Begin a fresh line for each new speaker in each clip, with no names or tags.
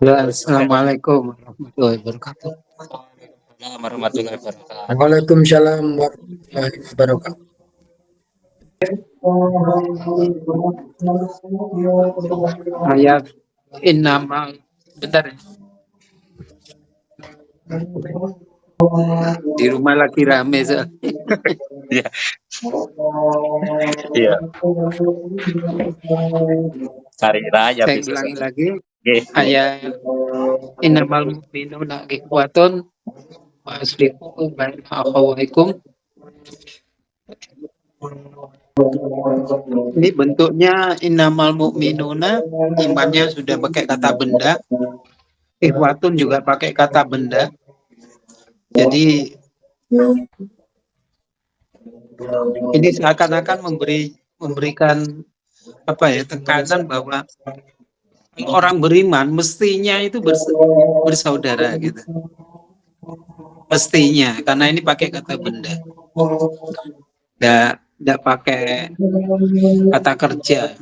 Ya, Assalamualaikum warahmatullahi wabarakatuh.
Waalaikumsalam warahmatullahi wabarakatuh.
Waalaikumsalam warahmatullahi wabarakatuh.
Ayat innamal bentar ya. Di rumah lagi rame soalnya.
Iya, iya. Hari raya
Saya
bisa
ulangi
saja.
lagi
Oke.
ayat innamal mu'minuna ikhwatun wa aslihu baina akhawaykum. Ini bentuknya innamal mu'minuna, imannya sudah pakai kata benda, ikhwatun juga pakai kata benda. Jadi ini seakan-akan memberikan apa ya, tekanan bahwa orang beriman mestinya itu bersaudara gitu. Mestinya, karena ini pakai kata benda. Tidak pakai kata kerja.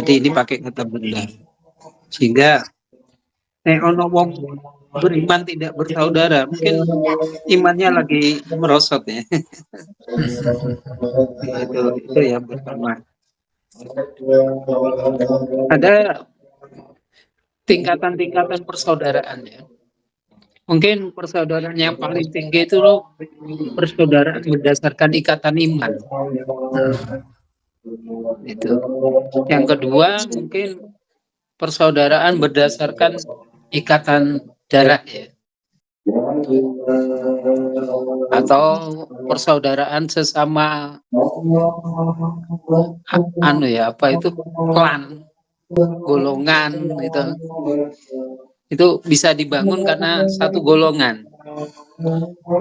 Jadi ini pakai kata benda. Sehingga ono wong beriman tidak bersaudara, mungkin imannya lagi merosot ya. itu yang pertama. Ada tingkatan-tingkatan persaudaraan ya. Mungkin persaudaraan yang paling tinggi itu loh persaudaraan berdasarkan ikatan iman. Itu. Yang kedua mungkin persaudaraan berdasarkan ikatan darah ya. Atau persaudaraan sesama klan, golongan gitu. Itu bisa dibangun karena satu golongan,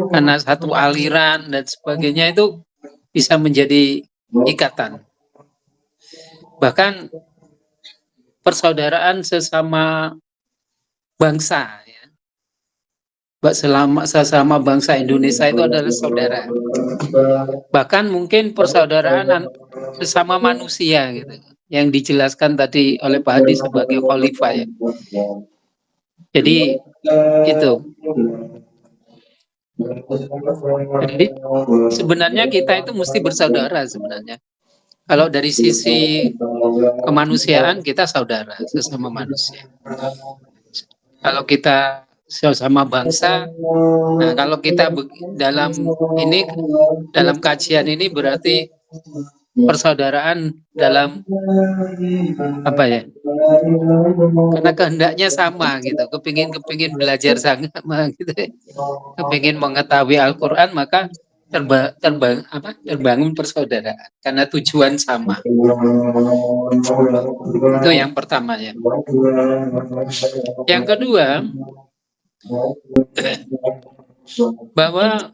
karena satu aliran dan sebagainya, itu bisa menjadi ikatan. Bahkan persaudaraan sesama bangsa ya. Sesama bangsa Indonesia itu adalah saudara. Bahkan mungkin persaudaraan sesama manusia gitu, yang dijelaskan tadi oleh Pak Hadi sebagai khalifah ya. Jadi itu. Jadi sebenarnya kita itu mesti bersaudara sebenarnya. Kalau dari sisi kemanusiaan kita saudara sesama manusia. Kalau kita sesama bangsa, nah kalau kita dalam kajian ini berarti persaudaraan dalam apa ya? Karena kehendaknya sama gitu, kepingin belajar sama gitu, kepingin mengetahui Al-Quran, maka terbangun persaudaraan karena tujuan sama. Itu yang pertama ya. Yang kedua, bahwa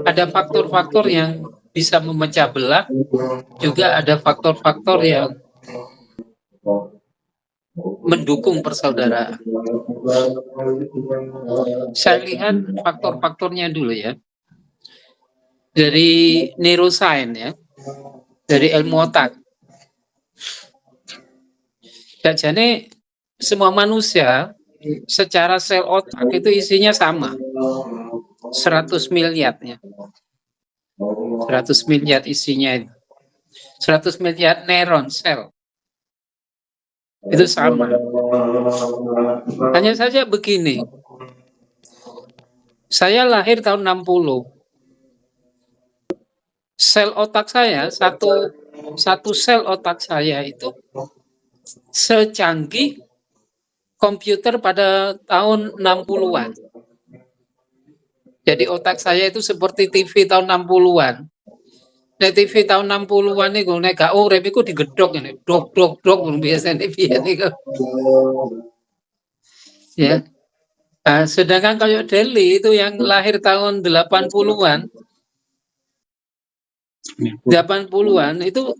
ada faktor-faktor yang bisa memecah belah, juga ada faktor-faktor yang mendukung persaudaraan. Saya lihat faktor-faktornya dulu ya. Dari neuroscience ya, dari ilmu otak. Jadi semua manusia secara sel otak itu isinya sama, 100 miliar ya. 100 miliar isinya itu. 100 miliar neuron sel. Itu sama. Hanya saja begini. Saya lahir tahun 60. Sel otak saya, satu sel otak saya itu secanggih komputer pada tahun 60-an. Jadi otak saya itu seperti TV tahun 60-an. Nek TV tahun 60-an niku nek gak urip iku digedhok ngene, dok biasane piye niku. Ya. Nah, sedangkan kayak Deli itu yang lahir tahun 80-an. 80-an itu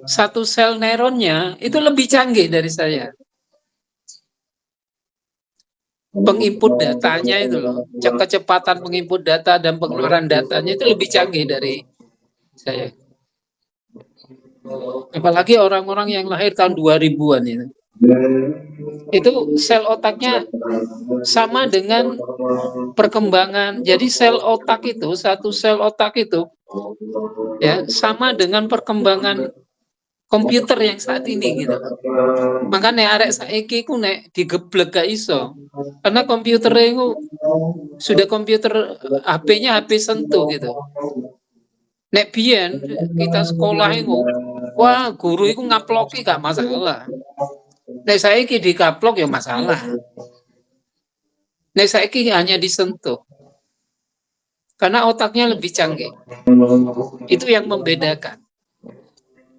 satu sel neuronnya itu lebih canggih dari saya. Penginput datanya itu loh, kecepatan penginput data dan pengeluaran datanya itu lebih canggih dari saya. Apalagi orang-orang yang lahir tahun 2000-an itu. Itu sel otaknya sama dengan perkembangan. Jadi sel otak itu, satu sel otak itu ya sama dengan perkembangan komputer yang saat ini gitu. Makanya arek saiki ku nek digeblek gak iso. Karena komputernya itu sudah komputer HP-nya HP sentuh gitu. Nek biyen kita sekolah itu, wah guru itu ngaploki gak masalah. Nek saiki dikaplok ya masalah. Nek saiki hanya disentuh. Karena otaknya lebih canggih. Itu yang membedakan.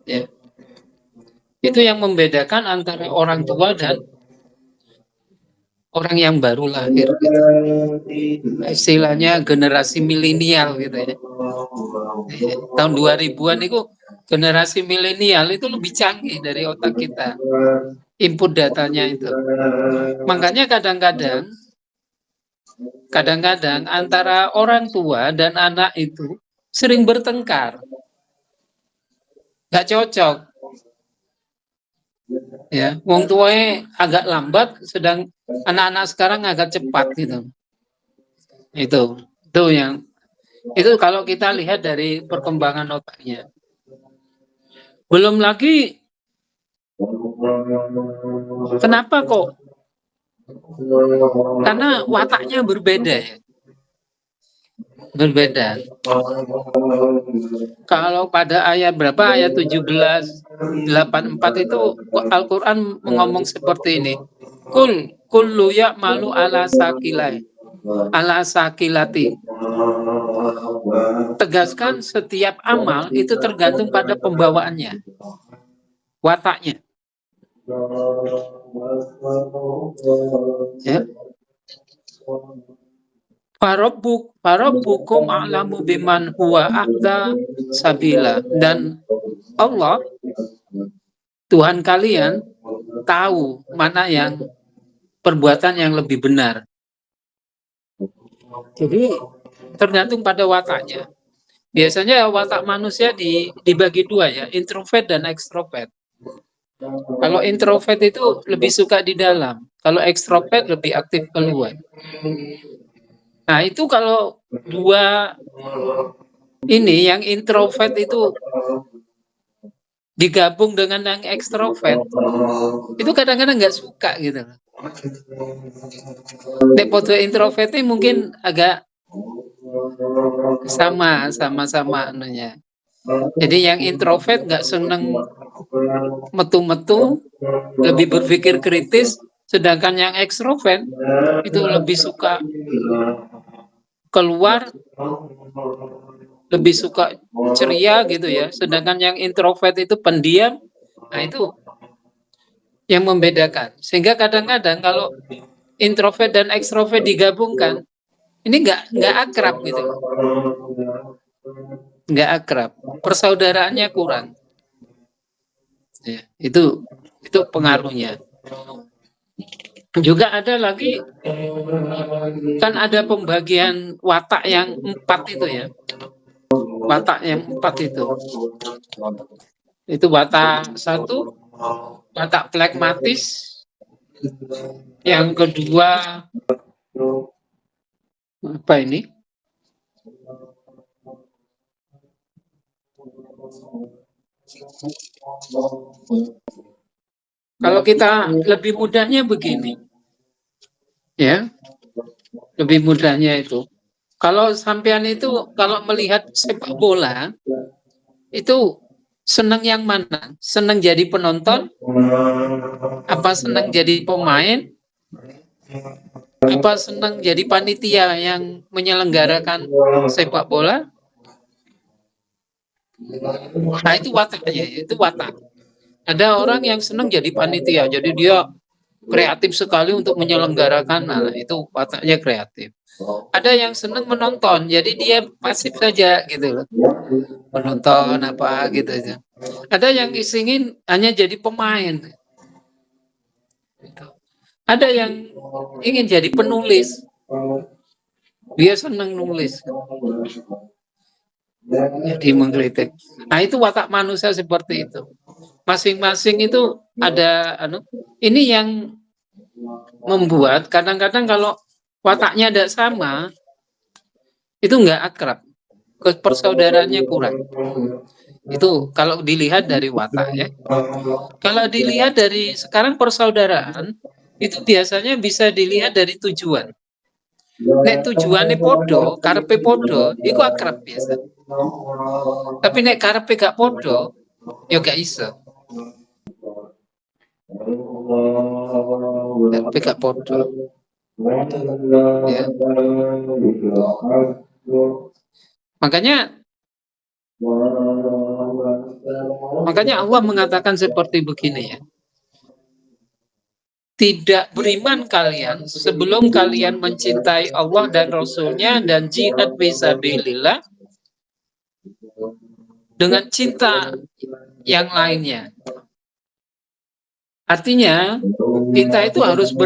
Ya. Itu yang membedakan antara orang tua dan orang yang baru lahir gitu. Istilahnya generasi milenial gitu ya. Tahun 2000-an itu generasi milenial itu lebih canggih dari otak kita. Input datanya itu. Makanya kadang-kadang antara orang tua dan anak itu sering bertengkar. Gak cocok. Ya, wong tuanya agak lambat, sedang anak-anak sekarang agak cepat gitu. Itu yang itu kalau kita lihat dari perkembangan otaknya. Belum lagi kenapa kok? Karena wataknya berbeda ya. Berbeda. Kalau pada ayat berapa? Ayat 17:84 itu Al-Qur'an ngomong seperti ini. Kullu ya'malu ala sakilati. Tegaskan setiap amal itu tergantung pada pembawaannya, wataknya. Ya. Farabbukum a'lamu biman huwa ahda sabila. Dan Allah, Tuhan kalian, tahu mana yang perbuatan yang lebih benar. Jadi tergantung pada wataknya. Biasanya watak manusia dibagi dua ya, introvert dan ekstrovert. Kalau introvert itu lebih suka di dalam, kalau ekstrovert lebih aktif keluar. Nah itu kalau dua ini yang introvert itu digabung dengan yang ekstrovert, itu kadang-kadang nggak suka gitu. Nek foto introvert ini mungkin agak sama anunya. Jadi yang introvert nggak seneng metu-metu, lebih berpikir kritis, sedangkan yang ekstrovert itu lebih suka keluar, lebih suka ceria gitu ya. Sedangkan yang introvert itu pendiam. Nah itu yang membedakan. Sehingga kadang-kadang kalau introvert dan ekstrovert digabungkan, ini nggak akrab gitu, nggak akrab, persaudaraannya kurang. Ya, itu pengaruhnya. Juga ada lagi, kan ada pembagian watak yang 4 itu ya. Watak yang 4 itu watak 1, watak plekmatis. Yang kedua apa ini? Kalau kita lebih mudahnya begini, ya, lebih mudahnya itu. Kalau sampean itu kalau melihat sepak bola itu senang yang mana? Senang jadi penonton? Apa senang jadi pemain? Apa senang jadi panitia yang menyelenggarakan sepak bola? Nah itu wataknya, itu watak. Ada orang yang senang jadi panitia, jadi dia kreatif sekali untuk menyelenggarakan, nah itu wataknya kreatif. Ada yang senang menonton, jadi dia pasif saja gitu loh, menonton apa gitu aja. Ada yang ingin hanya jadi pemain. Ada yang ingin jadi penulis, dia senang nulis. Jadi mengkritik. Nah itu watak manusia seperti itu. masing-masing itu ada ini yang membuat kadang-kadang kalau wataknya tidak sama itu nggak akrab, persaudaraannya kurang. Itu kalau dilihat dari watak ya. Kalau dilihat dari sekarang persaudaraan itu biasanya bisa dilihat dari tujuan. Nek tujuannya podo, karepe podo, itu akrab biasa. Tapi nek karepe gak podo, ya gak iso. Karepe gak podo. Ya. Makanya Allah mengatakan seperti begini ya. Tidak beriman kalian sebelum kalian mencintai Allah dan Rasul-Nya dan jihad fisabilillah dengan cinta yang lainnya. Artinya kita itu harus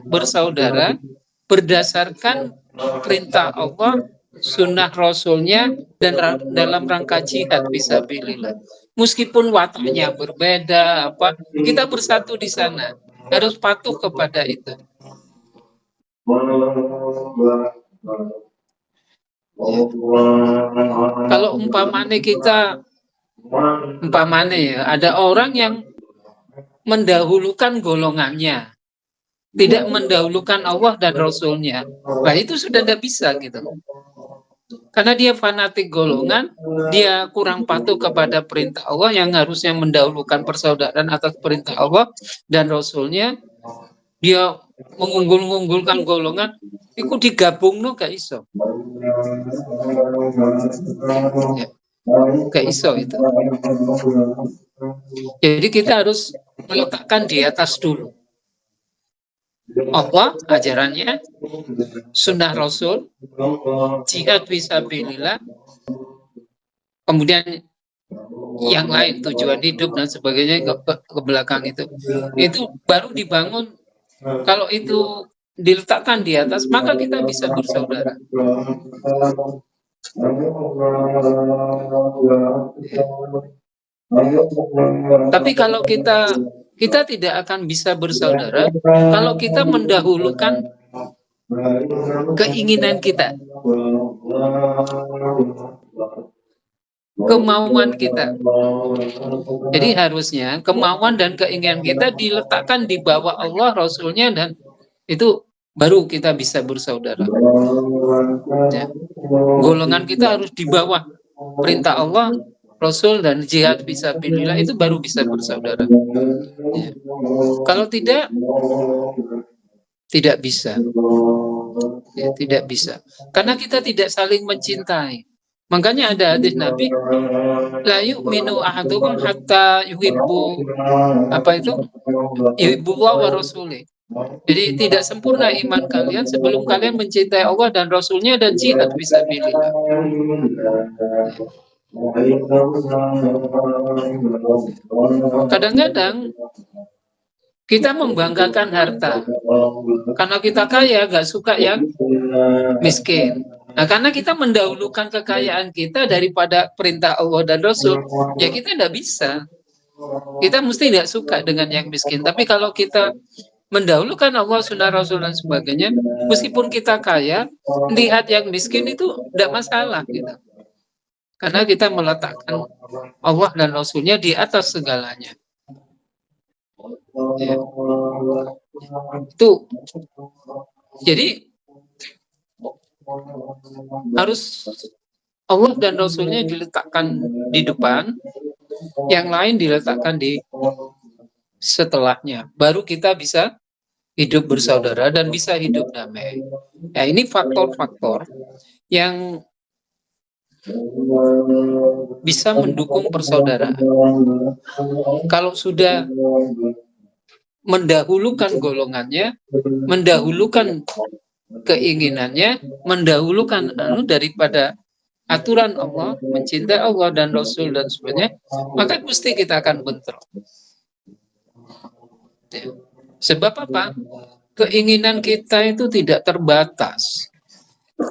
bersaudara berdasarkan perintah Allah, sunnah Rasul-Nya dan dalam rangka jihad fisabilillah. Meskipun wataknya berbeda, kita bersatu di sana. Harus patuh kepada itu. Ya. Kalau umpamane ya, ada orang yang mendahulukan golongannya, tidak mendahulukan Allah dan Rasul-Nya, nah itu sudah tidak bisa gitu. Karena dia fanatik golongan, dia kurang patuh kepada perintah Allah yang harusnya mendahulukan persaudaraan atas perintah Allah dan Rasul-Nya. Dia mengunggulkan golongan, itu digabung gak iso. Ya, gak iso itu. Jadi kita harus meletakkan di atas dulu Allah, ajarannya, sunnah Rasul, jihad fisabilillah, kemudian yang lain, tujuan hidup dan sebagainya ke belakang itu baru dibangun. Kalau itu diletakkan di atas, maka kita bisa bersaudara. Tapi kalau kita tidak akan bisa bersaudara kalau kita mendahulukan keinginan kita, kemauan kita. Jadi harusnya kemauan dan keinginan kita diletakkan di bawah Allah, Rasul-Nya, dan itu baru kita bisa bersaudara. Ya. Golongan kita harus di bawah perintah Allah, Rasul, dan jihad fisabilillah, itu baru bisa bersaudara. Ya. Kalau tidak bisa. Ya, tidak bisa. Karena kita tidak saling mencintai. Makanya ada hadis Nabi, la yu'minu ahadukum hatta yuhibbu yuhibbu wa rasulih. Jadi tidak sempurna iman kalian sebelum kalian mencintai Allah dan Rasul-Nya dan jihad fisabilillah. Kadang-kadang kita membanggakan harta. Karena kita kaya, gak suka yang miskin. Nah, karena kita mendahulukan kekayaan kita daripada perintah Allah dan Rasul, ya kita tidak bisa. Kita mesti tidak suka dengan yang miskin. Tapi kalau kita mendahulukan Allah, sunnah Rasul, dan sebagainya, meskipun kita kaya, lihat yang miskin itu tidak masalah. Gitu. Karena kita meletakkan Allah dan Rasul-Nya di atas segalanya. Ya. Itu. Jadi harus Allah dan Rasul-Nya diletakkan di depan, yang lain diletakkan di setelahnya. Baru kita bisa hidup bersaudara dan bisa hidup damai. Nah, ini faktor-faktor yang bisa mendukung persaudaraan. Kalau sudah mendahulukan golongannya, mendahulukan keinginannya, mendahulukan daripada aturan Allah, mencintai Allah dan Rasul dan sebagainya, maka pasti kita akan bentrok. Ya. Sebab apa? Keinginan kita itu tidak terbatas.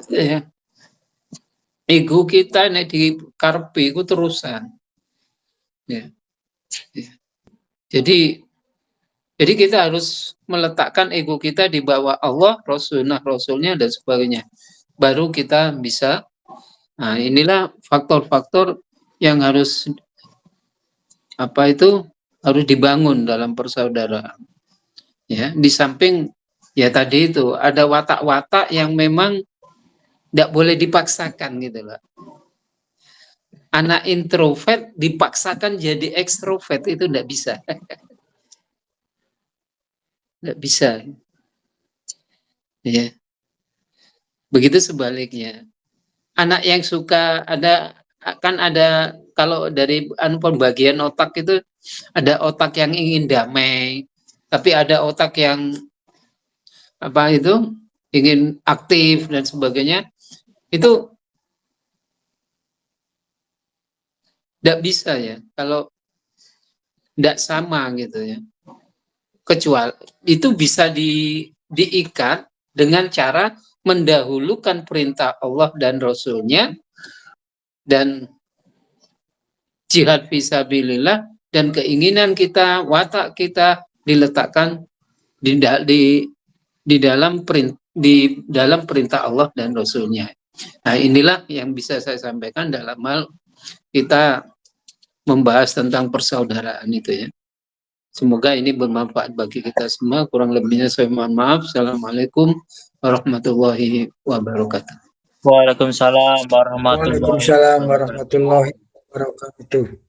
Ya. Ego kita nek di karpe itu terusan. Ya. Jadi kita harus meletakkan ego kita di bawah Allah, Rasulnya dan sebagainya. Baru kita bisa. Nah, inilah faktor-faktor yang harus harus dibangun dalam persaudaraan. Ya, di samping ya tadi itu ada watak-watak yang memang tidak boleh dipaksakan gitu loh. Anak introvert dipaksakan jadi ekstrovert itu tidak bisa. Tidak bisa. Ya. Begitu sebaliknya. Anak yang suka ada kalau dari pembagian otak itu ada otak yang ingin damai, tapi ada otak yang ingin aktif dan sebagainya. Itu tidak bisa ya kalau tidak sama gitu ya. Kecuali itu bisa diikat dengan cara mendahulukan perintah Allah dan Rasulnya dan jihad fisabilillah dan keinginan kita, watak kita diletakkan di dalam perintah Allah dan Rasulnya. Nah, inilah yang bisa saya sampaikan dalam hal kita membahas tentang persaudaraan itu ya. Semoga ini bermanfaat bagi kita semua. Kurang lebihnya saya mohon maaf. Assalamualaikum warahmatullahi wabarakatuh.
Waalaikumsalam warahmatullahi
Waalaikumsalam warahmatullahi wabarakatuh.